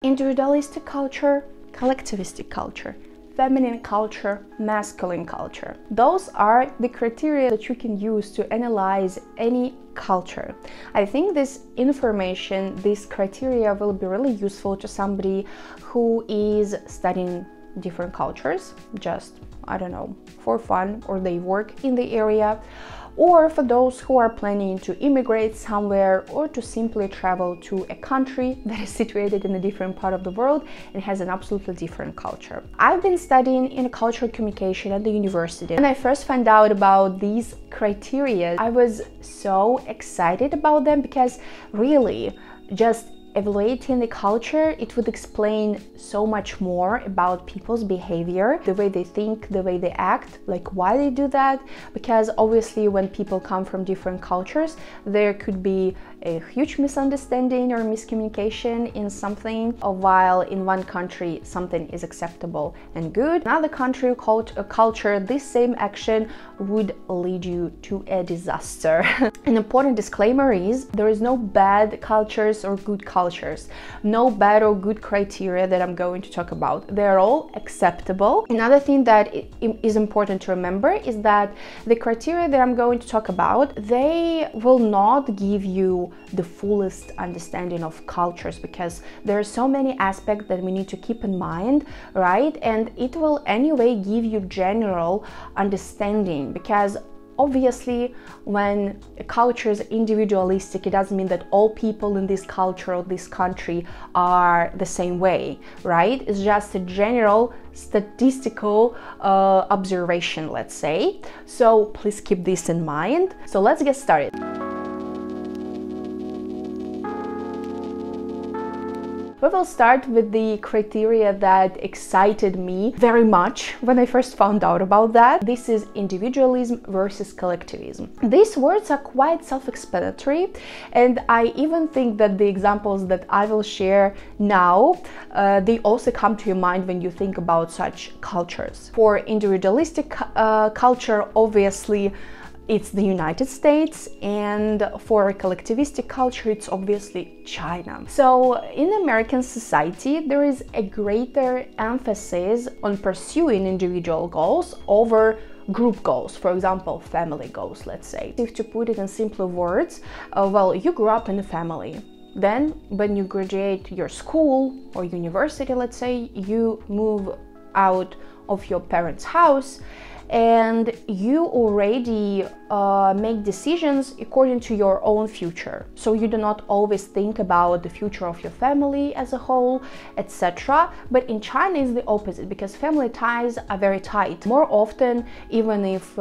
Individualistic culture, collectivistic culture, feminine culture, masculine culture. Those are the criteria that you can use to analyze any culture. I think this information, this criteria will be really useful to somebody who is studying different cultures, just, I don't know, for fun, or they work in the area, or for those who are planning to immigrate somewhere or to simply travel to a country that is situated in a different part of the world and has an absolutely different culture. I've been studying intercultural communication at the university. When I first found out about these criteria, I was so excited about them because really just evaluating the culture, it would explain so much more about people's behavior, the way they think, the way they act, like why they do that. Because obviously when people come from different cultures, there could be a huge misunderstanding or miscommunication in something, while in one country something is acceptable and good. Another country called a culture, this same action would lead you to a disaster. An important disclaimer is there is no bad cultures or good cultures, no bad or good criteria that I'm going to talk about. They're all acceptable. Another thing that is important to remember is that the criteria that I'm going to talk about, they will not give you the fullest understanding of cultures, because there are so many aspects that we need to keep in mind, right? And it will anyway give you general understanding, because obviously, when a culture is individualistic, it doesn't mean that all people in this culture or this country are the same way, right? It's just a general statistical observation, let's say. So please keep this in mind. So let's get started. We will start with the criteria that excited me very much when I first found out about that. This is individualism versus collectivism. These words are quite self-explanatory, and I even think that the examples that I will share now, they also come to your mind when you think about such cultures. For individualistic culture, obviously, it's the United States, and for collectivistic culture, it's obviously China. So in American society, there is a greater emphasis on pursuing individual goals over group goals, for example, family goals, let's say. If to put it in simpler words, well, you grew up in a family. Then when you graduate your school or university, let's say, you move out of your parents' house, and you already make decisions according to your own future. So you do not always think about the future of your family as a whole, etc. But in China it's the opposite, because family ties are very tight. More often, even if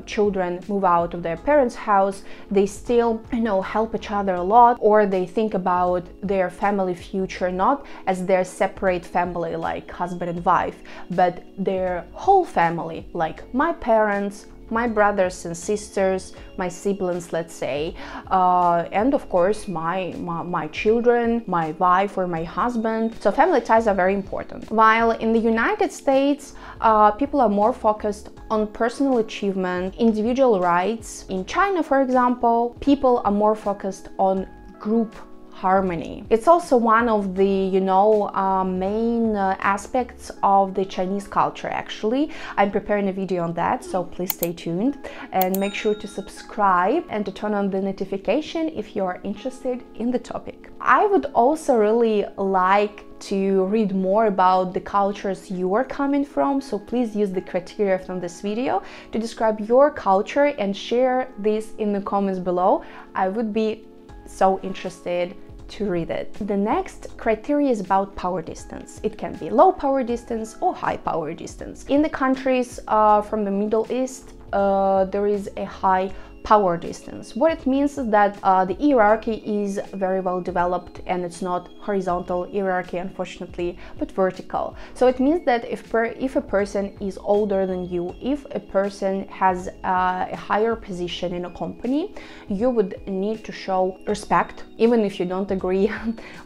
children move out of their parents' house, they still, help each other a lot, or they think about their family future not as their separate family like husband and wife, but their whole family, like my parents, my brothers and sisters, my siblings, let's say, and of course my children, my wife or my husband. So family ties are very important. While in the United States, people are more focused on personal achievement, individual rights. In China, for example, people are more focused on group harmony. It's also one of the, main aspects of the Chinese culture, actually. I'm preparing a video on that, so please stay tuned and make sure to subscribe and to turn on the notification if you are interested in the topic. I would also really like to read more about the cultures you are coming from, so please use the criteria from this video to describe your culture and share this in the comments below. I would be so interested to read it. The next criteria is about power distance. It can be low power distance or high power distance. In the countries from the Middle East, there is a high power distance. What it means is that the hierarchy is very well developed, and it's not horizontal hierarchy, unfortunately, but vertical. So it means that if a person is older than you, if a person has a higher position in a company, you would need to show respect, even if you don't agree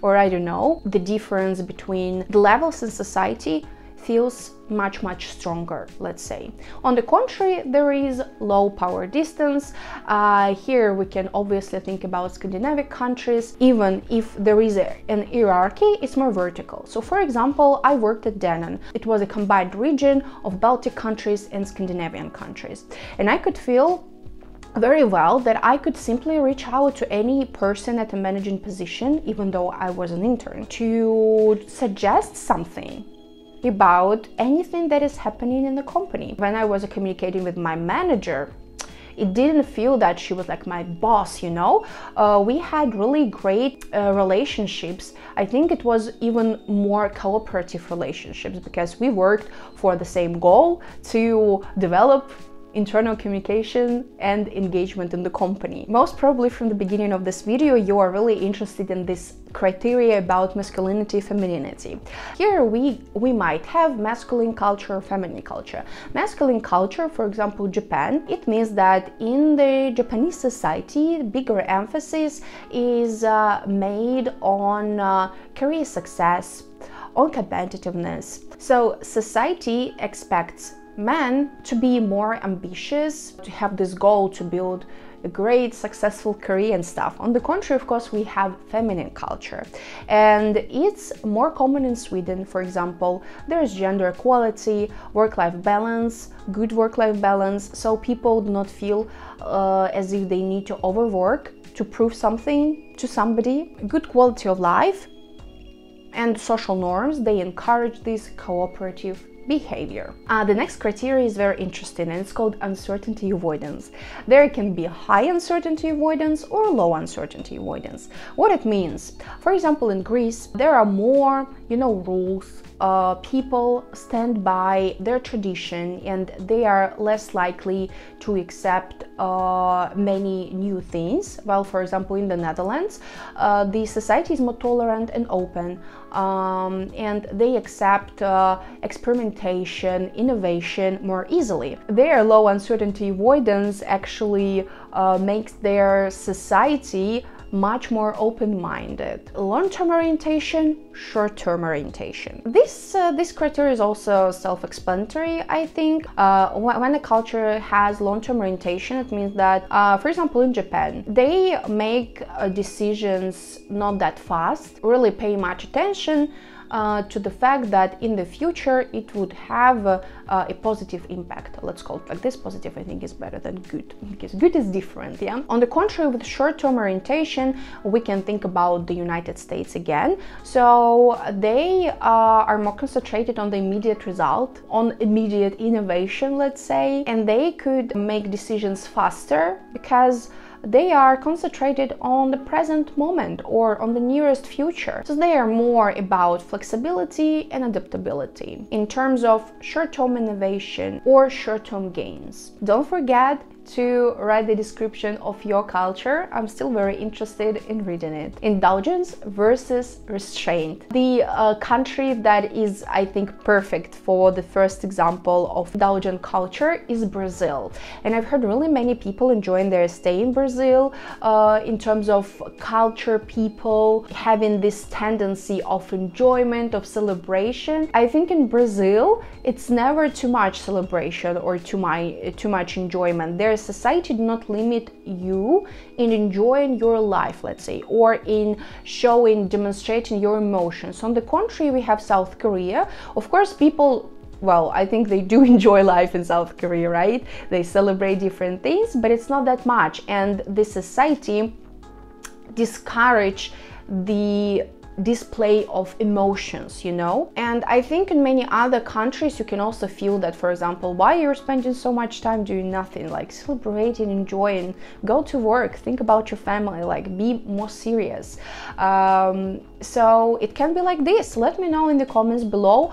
or I don't know, the difference between the levels in society. feels much stronger, let's say. On the contrary, there is low power distance. Here we can obviously think about Scandinavian countries. Even if there is an hierarchy, it's more vertical. So for example, I worked at Danone. It was a combined region of Baltic countries and Scandinavian countries, and I could feel very well that I could simply reach out to any person at a managing position, even though I was an intern, to suggest something about anything that is happening in the company. When I was communicating with my manager, it didn't feel that she was like my boss, you know. We had really great relationships. I think it was even more cooperative relationships because we worked for the same goal to develop internal communication and engagement in the company. Most probably from the beginning of this video you are really interested in this criteria about masculinity, femininity. Here we might have masculine culture, feminine culture. Masculine culture, for example, Japan, it means that in the Japanese society, bigger emphasis is made on career success, on competitiveness. So society expects men to be more ambitious, to have this goal to build a great successful career and stuff. On the contrary, of course, we have feminine culture, and it's more common in Sweden. For example, there's gender equality, work-life balance, good work-life balance, so people do not feel as if they need to overwork to prove something to somebody. Good quality of life and social norms, they encourage this cooperative behavior. The next criteria is very interesting, and it's called uncertainty avoidance. There can be high uncertainty avoidance or low uncertainty avoidance. What it means, for example, in Greece, there are more, rules. People stand by their tradition and they are less likely to accept many new things. Well, for example, in the Netherlands, the society is more tolerant and open, and they accept experimentation, innovation more easily. Their low uncertainty avoidance actually makes their society much more open-minded. Long-term orientation, short-term orientation. This criteria is also self-explanatory, I think. When a culture has long-term orientation, it means that, for example, in Japan, they make decisions not that fast, really pay much attention to the fact that in the future it would have a positive impact. Let's call it like this. Positive, I think, is better than good, because good is different, yeah? On the contrary, with short-term orientation, we can think about the United States again. So they are more concentrated on the immediate result, on immediate innovation, let's say, and they could make decisions faster because they are concentrated on the present moment or on the nearest future. So they are more about flexibility and adaptability in terms of short-term innovation or short-term gains. Don't forget to write the description of your culture. I'm still very interested in reading it. Indulgence versus restraint. The country that is, I think, perfect for the first example of indulgent culture is Brazil. And I've heard really many people enjoying their stay in Brazil in terms of culture, people having this tendency of enjoyment, of celebration. I think in Brazil, it's never too much celebration or too much enjoyment. Their society do not limit you in enjoying your life, let's say, or in demonstrating your emotions. On the contrary, we have South Korea. Of course, people, well, I think they do enjoy life in South Korea, right? They celebrate different things, but it's not that much. And the society discourage the display of emotions, and I think in many other countries you can also feel that, for example, why you're spending so much time doing nothing, like celebrating, enjoying, go to work, think about your family, like be more serious. So it can be like this. Let me know in the comments below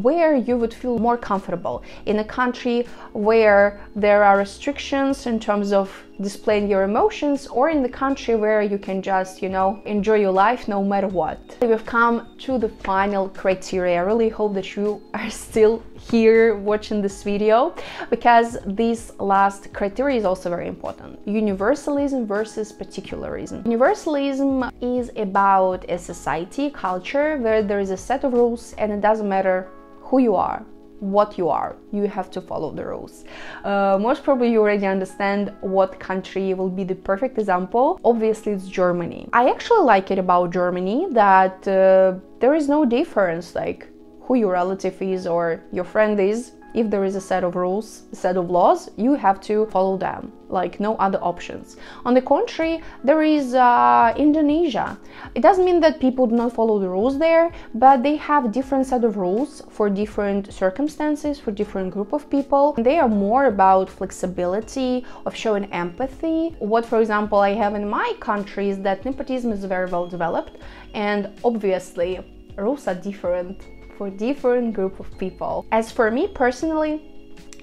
where you would feel more comfortable, in a country where there are restrictions in terms of displaying your emotions, or in the country where you can just, enjoy your life no matter what. We've come to the final criteria. I really hope that you are still here watching this video, because this last criteria is also very important. Universalism versus particularism. Universalism is about a society, culture, where there is a set of rules and it doesn't matter who you are, what you are, you have to follow the rules. Most probably you already understand what country will be the perfect example. Obviously it's Germany. I actually like it about Germany that there is no difference like who your relative is or your friend is. If there is a set of rules, a set of laws, you have to follow them, like no other options. On the contrary, there is Indonesia. It doesn't mean that people do not follow the rules there, but they have different set of rules for different circumstances, for different group of people. They are more about flexibility, of showing empathy. What, for example, I have in my country is that nepotism is very well developed, and obviously rules are different for different group of people. As for me personally,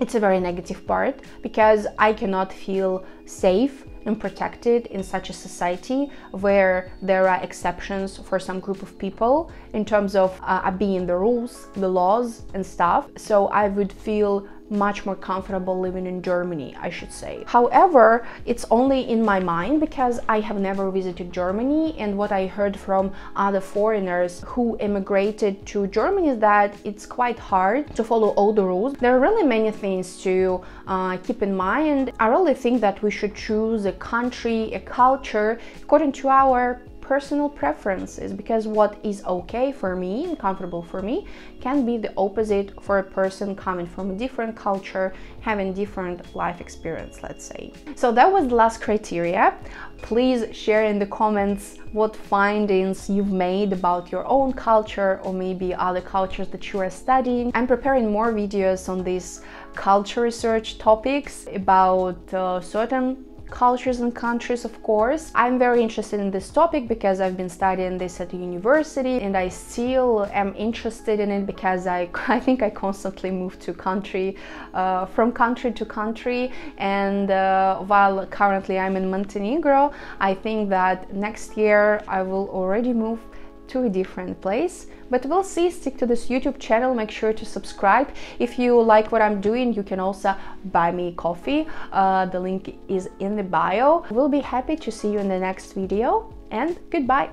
it's a very negative part because I cannot feel safe and protected in such a society where there are exceptions for some group of people in terms of obeying the rules, the laws and stuff. So I would feel much more comfortable living in Germany, I should say. However, it's only in my mind because I have never visited Germany, and what I heard from other foreigners who immigrated to Germany is that it's quite hard to follow all the rules. There are really many things to keep in mind. I really think that we should choose a country, a culture according to our personal preferences, because what is okay for me and comfortable for me can be the opposite for a person coming from a different culture, having different life experience, let's say. So that was the last criteria. Please share in the comments what findings you've made about your own culture or maybe other cultures that you are studying. I'm preparing more videos on these culture research topics about certain cultures and countries, of course. I'm very interested in this topic because I've been studying this at the university, and I still am interested in it because I think I constantly move to country, from country to country, and while currently I'm in Montenegro, I think that next year I will already move to a different place, but we'll see. Stick to this YouTube channel, make sure to subscribe. If you like what I'm doing, you can also buy me coffee. The link is in the bio. We'll be happy to see you in the next video, and goodbye.